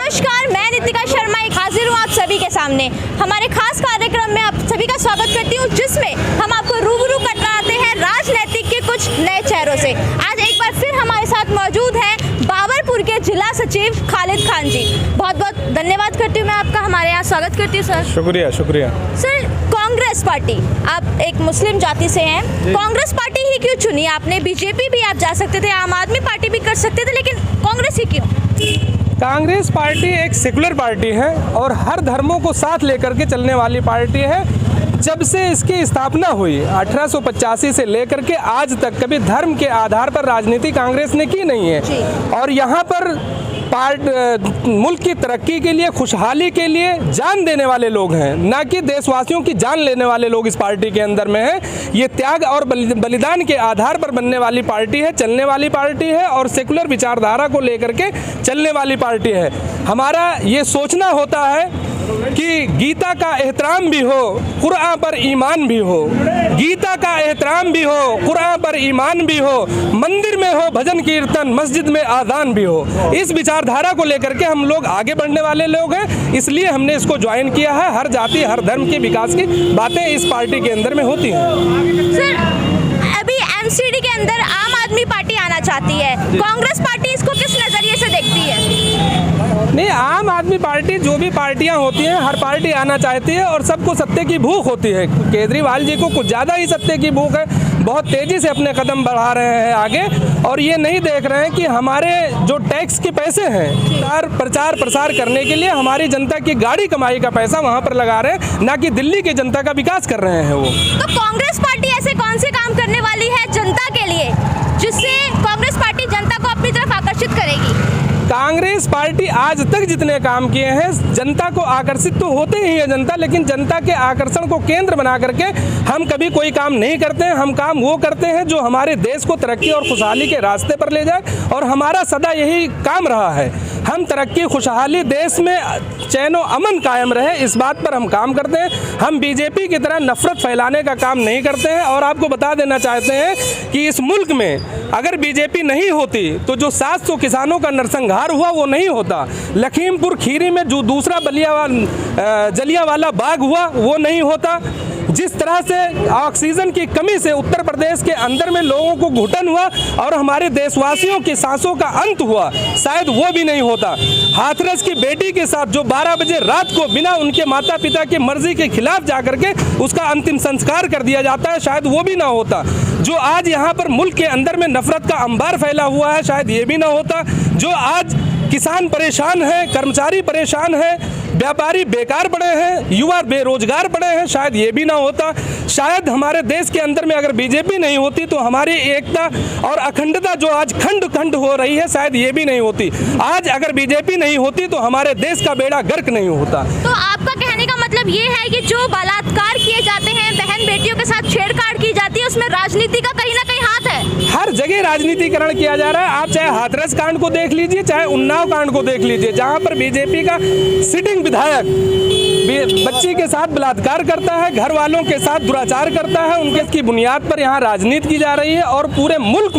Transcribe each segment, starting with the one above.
नमस्कार, मैं नितिका शर्मा एक हाजिर हूँ आप सभी के सामने हमारे खास कार्यक्रम में आप सभी का स्वागत करती हूँ, जिसमें हम आपको रूबरू कराते हैं राजनीतिक के कुछ नए चेहरों से। आज एक बार फिर हमारे साथ मौजूद हैं बाबरपुर के जिला सचिव खालिद खान जी। बहुत बहुत धन्यवाद करती हूँ मैं आपका, हमारे यहाँ स्वागत करती हूँ सर। शुक्रिया शुक्रिया सर, कांग्रेस पार्टी, आप एक मुस्लिम जाति से हैं, कांग्रेस पार्टी ही क्यों चुनी आपने? बीजेपी भी आप जा सकते थे, आम आदमी पार्टी भी कर सकते थे, लेकिन कांग्रेस ही क्यों? कांग्रेस पार्टी एक सेकुलर पार्टी है और हर धर्मों को साथ लेकर के चलने वाली पार्टी है। जब से इसकी स्थापना हुई 1885 से लेकर के आज तक कभी धर्म के आधार पर राजनीति कांग्रेस ने की नहीं है। और यहाँ पर मुल्क की तरक्की के लिए, खुशहाली के लिए जान देने वाले लोग हैं, ना कि देशवासियों की जान लेने वाले लोग इस पार्टी के अंदर में हैं। ये त्याग और बलिदान के आधार पर बनने वाली पार्टी है, चलने वाली पार्टी है और सेकुलर विचारधारा को लेकर के चलने वाली पार्टी है। हमारा ये सोचना होता है कि गीता का एहतराम भी हो, कुरान पर ईमान भी हो। गीता का एहतराम भी हो, कुरान पर ईमान भी हो, मंदिर में हो भजन कीर्तन, मस्जिद में आज़ान भी हो। इस विचारधारा को लेकर के हम लोग आगे बढ़ने वाले लोग हैं, इसलिए हमने इसको ज्वाइन किया है। हर जाति हर धर्म के विकास की बातें इस पार्टी के अंदर में होती हैं। सर, अभी एमसीडी के अंदर आम आदमी पार्टी आना चाहती है, कांग्रेस पार्टी इसको किस नजरिए से देखती है? नहीं, आम आदमी पार्टी, जो भी पार्टियां होती हैं, हर पार्टी आना चाहती है और सबको सत्ते की भूख होती है। केजरीवाल जी को कुछ ज़्यादा ही सत्ते की भूख है, बहुत तेज़ी से अपने कदम बढ़ा रहे हैं आगे और ये नहीं देख रहे हैं कि हमारे जो टैक्स के पैसे हैं प्रचार प्रसार करने के लिए हमारी जनता की गाड़ी कमाई का पैसा वहाँ पर लगा रहे हैं, ना कि दिल्ली की जनता का विकास कर रहे हैं वो। तो कांग्रेस पार्टी ऐसे कौन से काम करने वाली है जनता के लिए जिससे कांग्रेस पार्टी जनता को अपनी तरफ आकर्षित करेगी? कांग्रेस पार्टी आज तक जितने काम किए हैं, जनता को आकर्षित तो होते ही है जनता, लेकिन जनता के आकर्षण को केंद्र बना करके हम कभी कोई काम नहीं करते हैं। हम काम वो करते हैं जो हमारे देश को तरक्की और खुशहाली के रास्ते पर ले जाए और हमारा सदा यही काम रहा है। हम तरक्की, खुशहाली, देश में चैनो अमन कायम रहे, इस बात पर हम काम करते हैं। हम बीजेपी की तरह नफरत फैलाने का काम नहीं करते हैं। और आपको बता देना चाहते हैं कि इस मुल्क में अगर बीजेपी नहीं होती तो जो 700 किसानों का नरसंहार हुआ वो नहीं होता। लखीमपुर खीरी में जो दूसरा जलियांवाला बाग हुआ वो नहीं होता। जिस तरह से ऑक्सीजन की कमी से उत्तर प्रदेश के अंदर में लोगों को घुटन हुआ और हमारे देशवासियों की सांसों का अंत हुआ, शायद वो भी नहीं होता। हाथरस की बेटी के साथ जो 12 बजे रात को बिना उनके माता पिता की मर्जी के खिलाफ जाकर के उसका अंतिम संस्कार कर दिया जाता है, शायद वो भी ना होता। जो आज यहाँ पर मुल्क के अंदर में नफरत का अंबार फैला हुआ है, शायद ये भी ना होता। जो आज किसान परेशान है, कर्मचारी परेशान है, व्यापारी बेकार पड़े हैं, युवा बेरोजगार पड़े हैं, शायद ये भी ना होता। शायद हमारे देश के अंदर में अगर बीजेपी नहीं होती तो हमारी एकता और अखंडता जो आज खंड खंड हो रही है, शायद ये भी नहीं होती। आज अगर बीजेपी नहीं होती तो हमारे देश का बेड़ा गर्क नहीं होता। तो आपका कहने का मतलब ये है कि जो बलात्कार किए जाते हैं, बहन बेटियों के साथ छेड़छाड़ की जाती है, उसमें राजनीति का कहीं ना कहीं हाथ है? हर जगह राजनीतिकरण किया जा रहा है। आप चाहे हाथरस कांड को देख लीजिए, चाहे उन्नाव कांड को देख लीजिए, जहां पर बीजेपी का सिटिंग विधायक बच्ची के साथ बलात्कार करता है, घर वालों के साथ दुराचार करता है, उनके की बुनियाद पर यहाँ राजनीति की जा रही है और पूरे मुल्क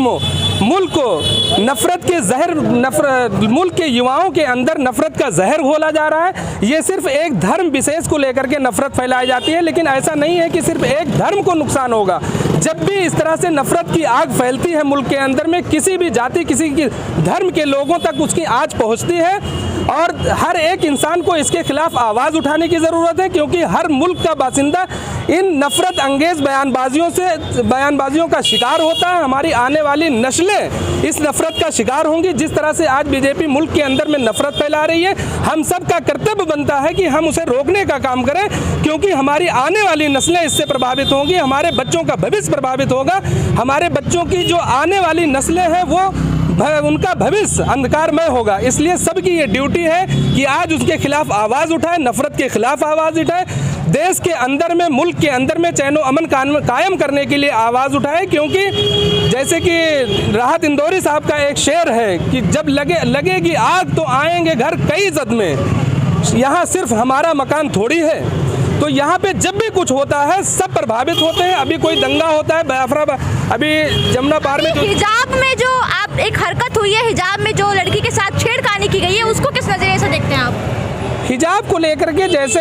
को नफरत के जहर, मुल्क के युवाओं के अंदर नफरत का जहर घोला जा रहा है। ये सिर्फ एक धर्म विशेष को लेकर के नफरत फैलाई जाती है, लेकिन ऐसा नहीं है कि सिर्फ एक धर्म को नुकसान होगा। जब भी इस तरह से नफरत की आग फैलती है मुल्क के अंदर में, किसी भी जाति, किसी की धर्म के लोगों तक उसकी आँच पहुँचती है और हर एक इंसान को इसके खिलाफ आवाज़ उठाने की ज़रूरत है, क्योंकि हर मुल्क का बासिंदा इन नफरत अंगेज बयानबाजियों का शिकार होता है। हमारी आने वाली नस्लें इस नफरत का शिकार होंगी। जिस तरह से आज बीजेपी मुल्क के अंदर में नफरत फैला रही है, हम सब का कर्तव्य बनता है कि हम उसे रोकने का काम करें, क्योंकि हमारी आने वाली नस्लें इससे प्रभावित होंगी, हमारे बच्चों का भविष्य प्रभावित होगा। हमारे बच्चों की जो आने वाली नस्लें हैं वो उनका भविष्य अंधकारमय होगा। इसलिए सबकी ये ड्यूटी है कि आज उसके खिलाफ आवाज़ उठाए, नफरत के खिलाफ आवाज़ उठाए, देश के अंदर में, मुल्क के अंदर में चैनो अमन कायम करने के लिए आवाज़ उठाए। क्योंकि जैसे कि राहत इंदौरी साहब का एक शेर है कि जब लगेगी आग तो आएंगे घर कई इज़्ज़त में, यहाँ सिर्फ हमारा मकान थोड़ी है। तो यहाँ पे जब भी कुछ होता है सब प्रभावित होते हैं। अभी कोई दंगा होता है बियाफ्रा, अभी जमुना पार में जो हिजाब में जो आप एक हरकत हुई है, हिजाब में जो लड़की के साथ छेड़खानी की गई है, उसको किस नजरिए से देखते हैं आप? हिजाब को लेकर के जैसे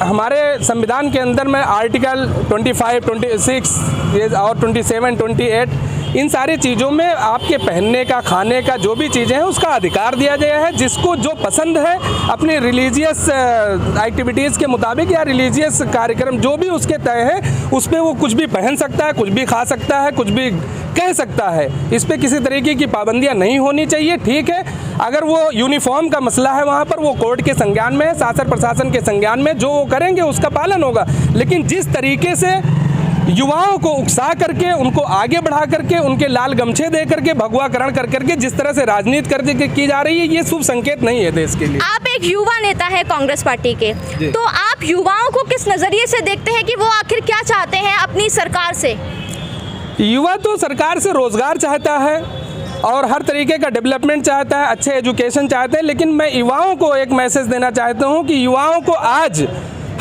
हमारे संविधान के अंदर में आर्टिकल 25, 26 और 27, 28 इन सारी चीज़ों में आपके पहनने का, खाने का जो भी चीज़ें हैं उसका अधिकार दिया गया है। जिसको जो पसंद है अपनी रिलीजियस एक्टिविटीज़ के मुताबिक या रिलीजियस कार्यक्रम जो भी उसके तय है उस पर वो कुछ भी पहन सकता है, कुछ भी खा सकता है, कुछ भी कह सकता है। इस पे किसी तरीके की पाबंदियां नहीं होनी चाहिए। ठीक है, अगर वो यूनिफॉर्म का मसला है वहाँ पर वो कोर्ट के संज्ञान में है, शासन प्रशासन के संज्ञान में, जो वो करेंगे उसका पालन होगा। लेकिन जिस तरीके से युवाओं को उकसा करके, उनको आगे बढ़ा करके, उनके लाल गमछे दे करके, भगवाकरण कर करके जिस तरह से राजनीति की जा रही है, ये शुभ संकेत नहीं है देश के लिए। आप एक युवा नेता है कांग्रेस पार्टी के, तो आप युवाओं को किस नजरिए से देखते हैं कि वो आखिर क्या चाहते हैं अपनी सरकार से? युवा तो सरकार से रोजगार चाहता है और हर तरीके का डेवलपमेंट चाहता है, अच्छे एजुकेशन चाहते हैं। लेकिन मैं युवाओं को एक मैसेज देना चाहता हूं कि युवाओं को आज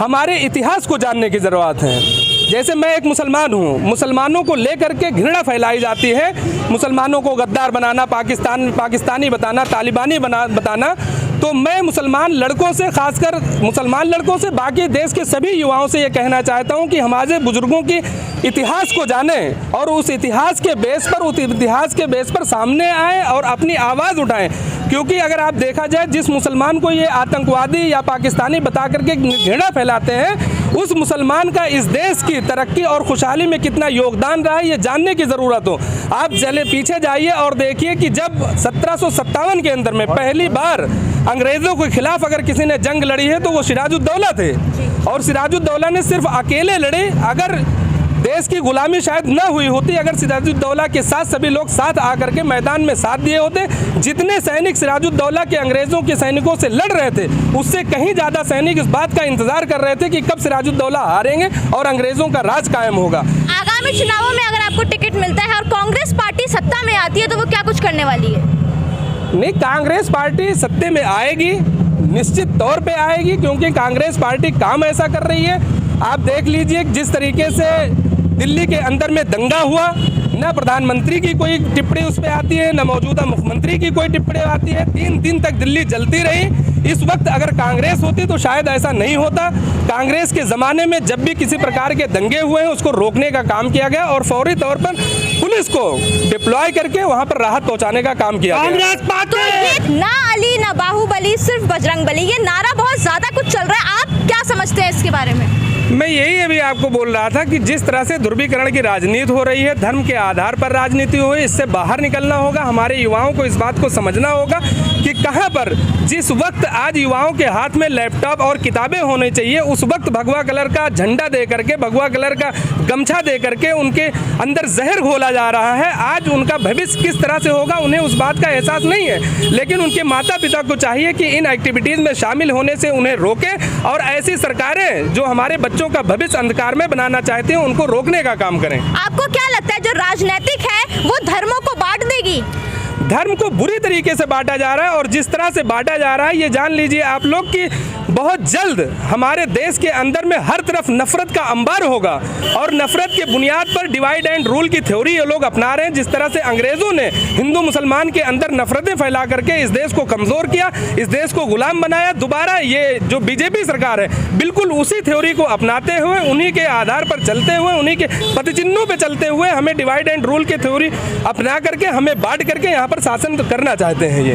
हमारे इतिहास को जानने की ज़रूरत है। जैसे मैं एक मुसलमान हूँ, मुसलमानों को लेकर के घृणा फैलाई जाती है, मुसलमानों को गद्दार बनाना, पाकिस्तानी बताना, तालिबानी बताना। तो मैं मुसलमान लड़कों से, खासकर मुसलमान लड़कों से, बाकी देश के सभी युवाओं से ये कहना चाहता हूँ कि हमारे बुजुर्गों की इतिहास को जानें और उस इतिहास के बेस पर सामने आएँ और अपनी आवाज़ उठाएं। क्योंकि अगर आप देखा जाए, जिस मुसलमान को ये आतंकवादी या पाकिस्तानी बता करके घृणा फैलाते हैं, उस मुसलमान का इस देश की तरक्की और खुशहाली में कितना योगदान रहा है ये जानने की ज़रूरत हो। आप चले पीछे जाइए और देखिए कि जब 1757 के अंदर में पहली बार अंग्रेज़ों के खिलाफ अगर किसी ने जंग लड़ी है तो वो सिराजुद्दौला थे। और सिराजुद्दौला ने सिर्फ अकेले लड़े। अगर देश की गुलामी शायद न हुई होती, अगर सिराजुद्दौला के साथ सभी लोग साथ आकर के मैदान में साथ दिए होते, जितने सैनिक सिराजुद्दौला के अंग्रेज़ों के सैनिकों से लड़ रहे थे उससे कहीं ज़्यादा सैनिक इस बात का इंतज़ार कर रहे थे कि कब सिराजुद्दौला हारेंगे और अंग्रेज़ों का राज कायम होगा। आगामी चुनावों में अगर आपको टिकट मिलता है और कांग्रेस पार्टी सत्ता में आती है तो वो क्या कुछ करने वाली है? नहीं, कांग्रेस पार्टी सत्ते में आएगी, निश्चित तौर पे आएगी, क्योंकि कांग्रेस पार्टी काम ऐसा कर रही है। आप देख लीजिए जिस तरीके से दिल्ली के अंदर में दंगा हुआ, न प्रधानमंत्री की कोई टिप्पणी उस पर आती है, न मौजूदा मुख्यमंत्री की कोई टिप्पणी आती है। 3 दिन तक दिल्ली जलती रही। इस वक्त अगर कांग्रेस होती तो शायद ऐसा नहीं होता। कांग्रेस के ज़माने में जब भी किसी प्रकार के दंगे हुए हैं उसको रोकने का काम किया गया और फौरी तौर पर पुलिस को डिप्लॉय करके वहां पर राहत पहुंचाने का काम किया गया। तो ये ना अली ना बाहुबली, सिर्फ बजरंग बली, ये नारा बहुत ज़्यादा कुछ चल रहा है। आप क्या समझते हैं इसके बारे में? मैं यही अभी आपको बोल रहा था कि जिस तरह से ध्रुवीकरण की राजनीति हो रही है, धर्म के आधार पर राजनीति हो रही है, इससे बाहर निकलना होगा। हमारे युवाओं को इस बात को समझना होगा कि कहां पर, जिस वक्त आज युवाओं के हाथ में लैपटॉप और किताबें होनी चाहिए, उस वक्त भगवा कलर का झंडा दे करके, भगवा कलर का गमछा दे करके उनके अंदर जहर घोला जा रहा है। आज उनका भविष्य किस तरह से होगा उन्हें उस बात का एहसास नहीं है। लेकिन उनके माता पिता को चाहिए कि इन एक्टिविटीज़ में शामिल होने से उन्हें रोके और ऐसी सरकारें जो हमारे बच्चों का भविष्य अंधकार में बनाना चाहते हैं उनको रोकने का काम करें। आपको क्या लगता है जो राजनीतिक है वो धर्मों को बांट देगी? धर्म को बुरी तरीके से बांटा जा रहा है और जिस तरह से बांटा जा रहा है ये जान लीजिए आप लोग कि बहुत जल्द हमारे देश के अंदर में हर तरफ नफरत का अंबार होगा और नफरत के बुनियाद पर डिवाइड एंड रूल की थ्योरी ये लोग अपना रहे हैं। जिस तरह से अंग्रेजों ने हिंदू मुसलमान के अंदर नफरतें फैला करके इस देश को कमज़ोर किया, इस देश को गुलाम बनाया, दोबारा ये जो बीजेपी सरकार है बिल्कुल उसी थ्योरी को अपनाते हुए, उन्हीं के आधार पर चलते हुए, उन्हीं के प्रतिचिन्हों पर चलते हुए हमें डिवाइड एंड रूल की थ्योरी अपना करके हमें बांट करके यहाँ पर शासन करना चाहते हैं। ये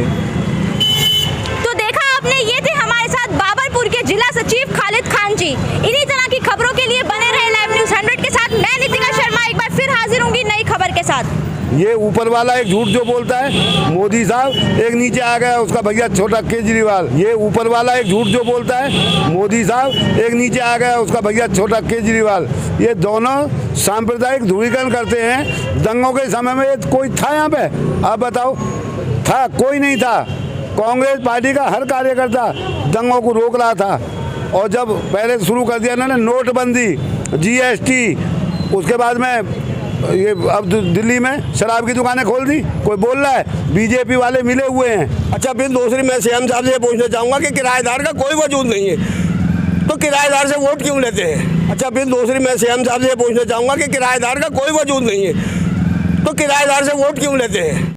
तो देखा आपने, ये थे हमारे साथ बाबरपुर के जिला सचिव खालिद खान जी। इन्हीं तरह की खबरों के लिए बने रहे लाइव न्यूज़ 100 के साथ। मैं नितिका शर्मा एक बार फिर हाजिर होंगी नई खबर के साथ। ये ऊपर वाला एक झूठ जो बोलता है मोदी साहब, एक नीचे आ गया उसका भैया छोटा केजरीवाल। ये ऊपर वाला एक झूठ जो बोलता है मोदी साहब, एक नीचे आ गया उसका भैया छोटा केजरीवाल। ये दोनों सांप्रदायिक ध्रुवीकरण करते हैं। दंगों के समय में कोई था यहाँ पे? आप बताओ, था? कोई नहीं था। कांग्रेस पार्टी का हर कार्यकर्ता दंगों को रोक रहा था। और जब पहले शुरू कर दिया इन्होंने नोटबंदी, GST, उसके बाद में ये अब दिल्ली में शराब की दुकानें खोल दी। कोई बोल रहा है बीजेपी वाले मिले हुए हैं। अच्छा, फिर दूसरी मैं सीएम साहब से पूछना चाहूँगा कि किराएदार का कोई वजूद नहीं है तो किराएदार से वोट क्यों लेते हैं? अच्छा, फिर दूसरी मैं सीएम साहब से पूछना चाहूँगा कि किराएदार का कोई वजूद नहीं है तो किराएदार से वोट क्यों लेते हैं?